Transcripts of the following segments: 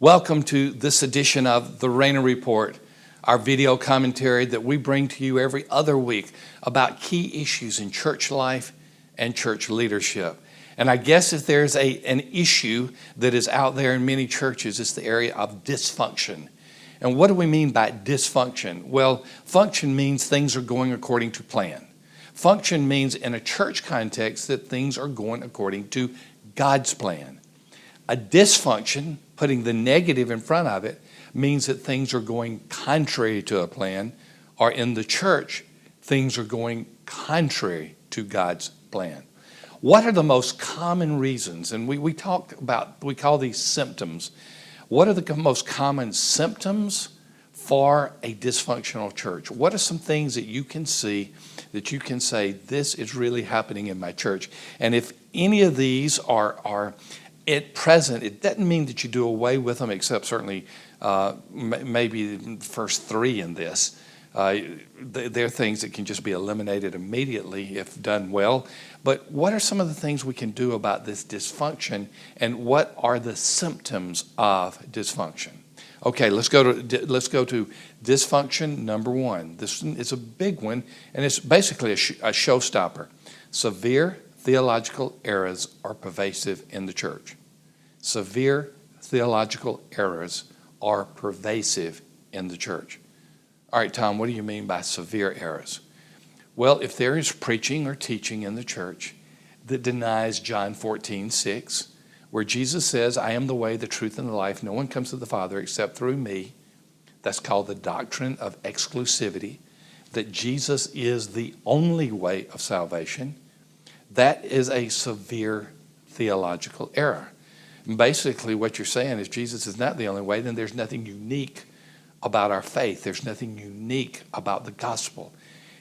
Welcome to this edition of the Rainer Report, our video commentary that we bring to you every other week about key issues in church life and church leadership. And I guess if there's an issue that is out there in many churches, it's the area of dysfunction. And what do we mean by dysfunction? Well, function means things are going according to plan. Function means in a church context that things are going according to God's plan. A dysfunction, putting the negative in front of it, means that things are going contrary to a plan, or in the church, things are going contrary to God's plan. What are the most common reasons? And we call these symptoms. What are the most common symptoms for a dysfunctional church? What are some things that you can see that you can say, this is really happening in my church? And if any of these are at present, it doesn't mean that you do away with them, except certainly maybe the first three in this. They're things that can just be eliminated immediately if done well. But what are some of the things we can do about this dysfunction, and what are the symptoms of dysfunction? Okay, let's go to dysfunction number one. This is a big one, and it's basically a showstopper. Severe theological errors are pervasive in the church. Severe theological errors are pervasive in the church. All right, Tom, what do you mean by severe errors? Well, if there is preaching or teaching in the church that denies John 14:6, where Jesus says, I am the way, the truth, and the life. No one comes to the Father except through me. That's called the doctrine of exclusivity, that Jesus is the only way of salvation. That is a severe theological error. And basically, what you're saying is Jesus is not the only way, then there's nothing unique about our faith. There's nothing unique about the gospel.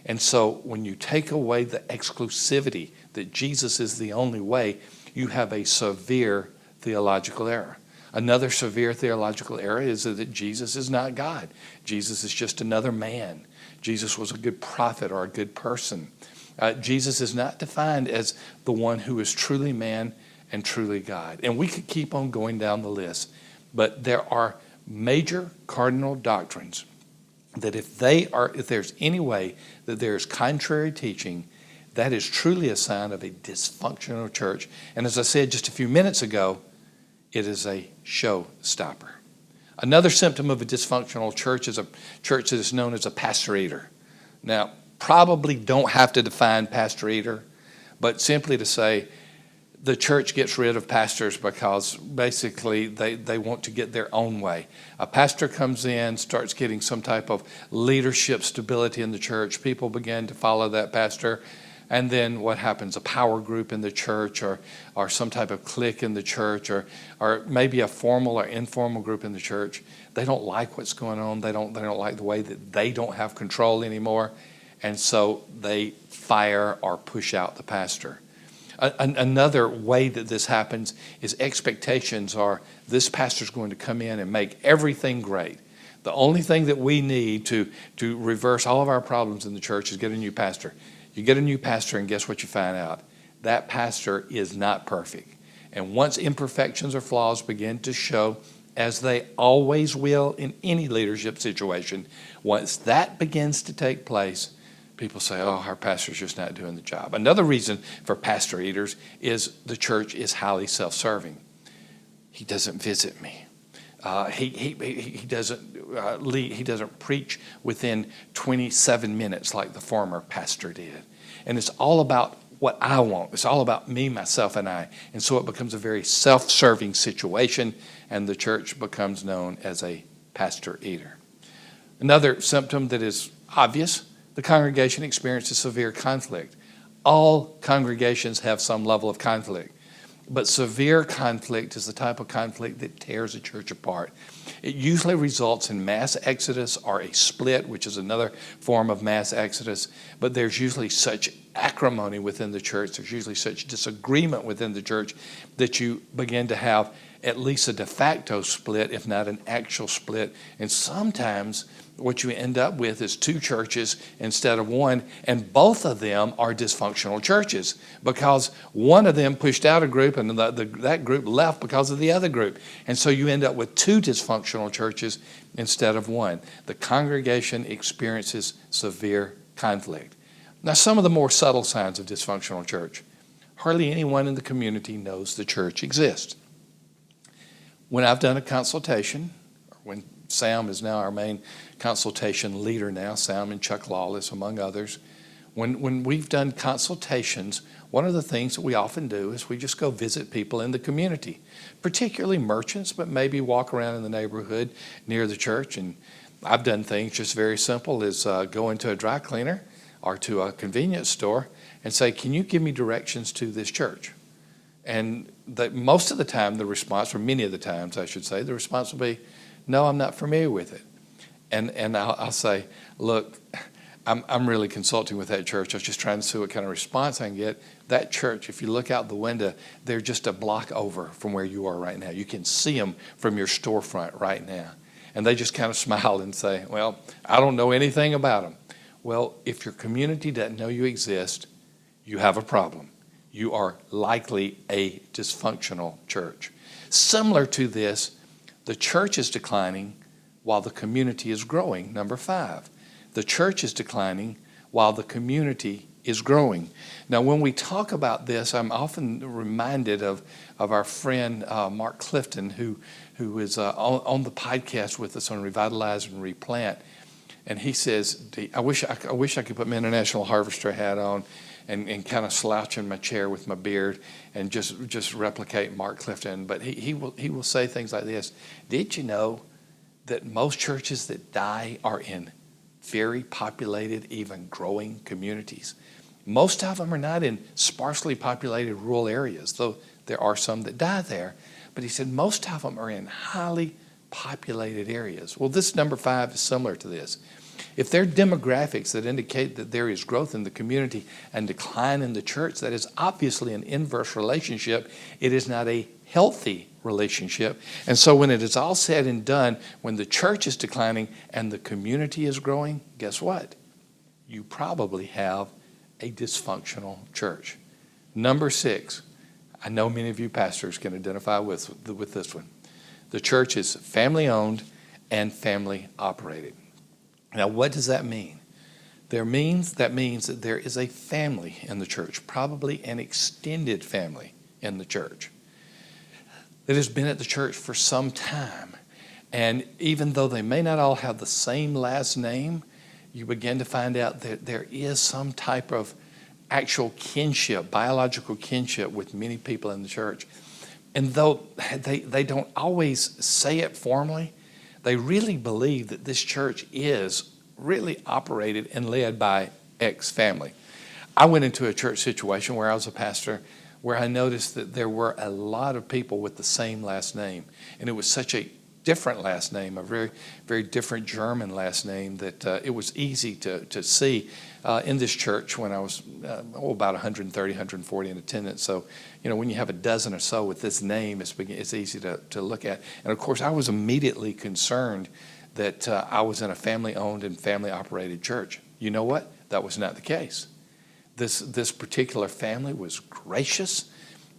And so when you take away the exclusivity that Jesus is the only way, you have a severe theological error. Another severe theological error is that Jesus is not God. Jesus is just another man. Jesus was a good prophet or a good person. Jesus is not defined as the one who is truly man and truly God. And we could keep on going down the list, but there are major cardinal doctrines that if there's any way that there's contrary teaching, that is truly a sign of a dysfunctional church. And as I said just a few minutes ago, it is a showstopper. Another symptom of a dysfunctional church is a church that is known as a pastor eater. Now, probably don't have to define pastor eater, but simply to say the church gets rid of pastors because basically they want to get their own way. A pastor comes in, starts getting some type of leadership stability in the church. People begin to follow that pastor. And then what happens? A power group in the church or some type of clique in the church or maybe a formal or informal group in the church. They don't like what's going on. They don't like the way that they don't have control anymore. And so they fire or push out the pastor. Another way that this happens is expectations are this pastor's going to come in and make everything great. The only thing that we need to reverse all of our problems in the church is get a new pastor. You get a new pastor and guess what you find out? That pastor is not perfect. And once imperfections or flaws begin to show, as they always will in any leadership situation, once that begins to take place, people say, oh, our pastor's just not doing the job. Another reason for pastor eaters is the church is highly self-serving. He doesn't visit me. He doesn't preach within 27 minutes like the former pastor did. And it's all about what I want. It's all about me, myself, and I. And so it becomes a very self-serving situation, and the church becomes known as a pastor eater. Another symptom that is obvious, the congregation experiences severe conflict. All congregations have some level of conflict, but severe conflict is the type of conflict that tears a church apart. It usually results in mass exodus or a split, which is another form of mass exodus, but there's usually such acrimony within the church, there's usually such disagreement within the church that you begin to have at least a de facto split, if not an actual split. And sometimes what you end up with is two churches instead of one, and both of them are dysfunctional churches because one of them pushed out a group and that group left because of the other group. And so you end up with two dysfunctional churches instead of one. The congregation experiences severe conflict. Now, some of the more subtle signs of dysfunctional church. Hardly anyone in the community knows the church exists. When I've done a consultation, or when Sam is now our main consultation leader now, Sam and Chuck Lawless, among others. When we've done consultations, one of the things that we often do is we just go visit people in the community, particularly merchants, but maybe walk around in the neighborhood near the church. And I've done things just very simple as go into a dry cleaner or to a convenience store and say, can you give me directions to this church? And most of the time, the response, or many of the times I should say, the response will be, no, I'm not familiar with it. And I'll say, look, I'm really consulting with that church. I was just trying to see what kind of response I can get. That church, if you look out the window, they're just a block over from where you are right now. You can see them from your storefront right now. And they just kind of smile and say, well, I don't know anything about them. Well, if your community doesn't know you exist, you have a problem. You are likely a dysfunctional church. Similar to this, the church is declining while the community is growing. Number 5, the church is declining while the community is growing. Now, when we talk about this, I'm often reminded of our friend Mark Clifton, who is on the podcast with us on Revitalize and Replant. And he says, I wish I could put my International Harvester hat on and kind of slouch in my chair with my beard and just replicate Mark Clifton. But he will say things like this. Did you know that most churches that die are in very populated, even growing communities? Most of them are not in sparsely populated rural areas, though there are some that die there. But he said most of them are in highly populated areas. Well, this number 5 is similar to this. If there are demographics that indicate that there is growth in the community and decline in the church, that is obviously an inverse relationship. It is not a healthy relationship. And so when it is all said and done, when the church is declining and the community is growing, guess what? You probably have a dysfunctional church. Number 6, I know many of you pastors can identify with this one. The church is family owned and family operated. Now, what does that mean? That means that there is a family in the church, probably an extended family in the church, that has been at the church for some time. And even though they may not all have the same last name, you begin to find out that there is some type of actual kinship, biological kinship with many people in the church. And though they don't always say it formally, they really believe that this church is really operated and led by X family. I went into a church situation where I was a pastor where I noticed that there were a lot of people with the same last name. And it was such a different last name, a very, very different German last name, that it was easy to see in this church when I was about 130, 140 in attendance. So, when you have a dozen or so with this name, it's easy to look at. And of course, I was immediately concerned that I was in a family-owned and family-operated church. You know what? That was not the case. This particular family was gracious.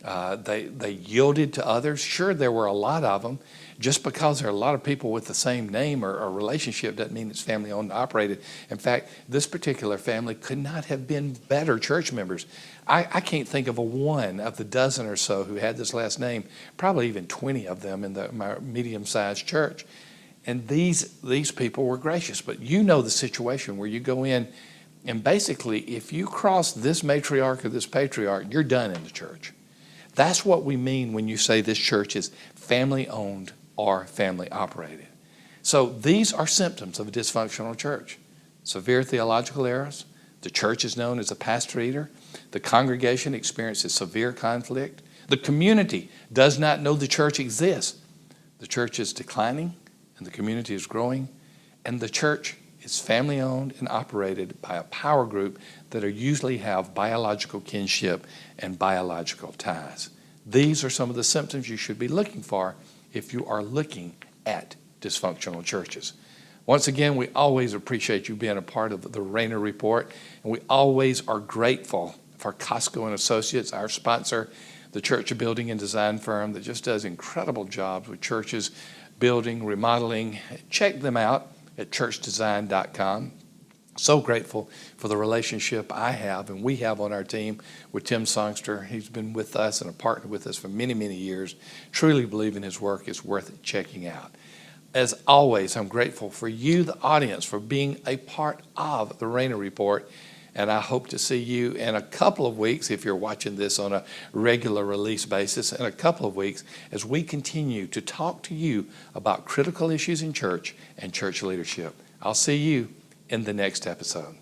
They yielded to others. Sure, there were a lot of them. Just because there are a lot of people with the same name or relationship doesn't mean it's family-owned and operated. In fact, this particular family could not have been better church members. I can't think of a one of the dozen or so who had this last name, probably even 20 of them in my medium-sized church. And these people were gracious. But you know the situation where you go in, and basically, if you cross this matriarch or this patriarch, you're done in the church. That's what we mean when you say this church is family-owned or family-operated. So these are symptoms of a dysfunctional church. Severe theological errors. The church is known as a pastor-eater. The congregation experiences severe conflict. The community does not know the church exists. The church is declining and the community is growing. And the church is family-owned and operated by a power group that usually have biological kinship and biological ties. These are some of the symptoms you should be looking for if you are looking at dysfunctional churches. Once again, we always appreciate you being a part of the Rayner Report, and we always are grateful for Costco and Associates, our sponsor, the church building and design firm that just does incredible jobs with churches, building, remodeling. Check them out at churchdesign.com. So grateful for the relationship I have and we have on our team with Tim Songster. He's been with us and a partner with us for many, many years. Truly believe in his work is worth checking out. As always, I'm grateful for you, the audience, for being a part of the Rayner Report. And I hope to see you in a couple of weeks, if you're watching this on a regular release basis, in a couple of weeks as we continue to talk to you about critical issues in church and church leadership. I'll see you in the next episode.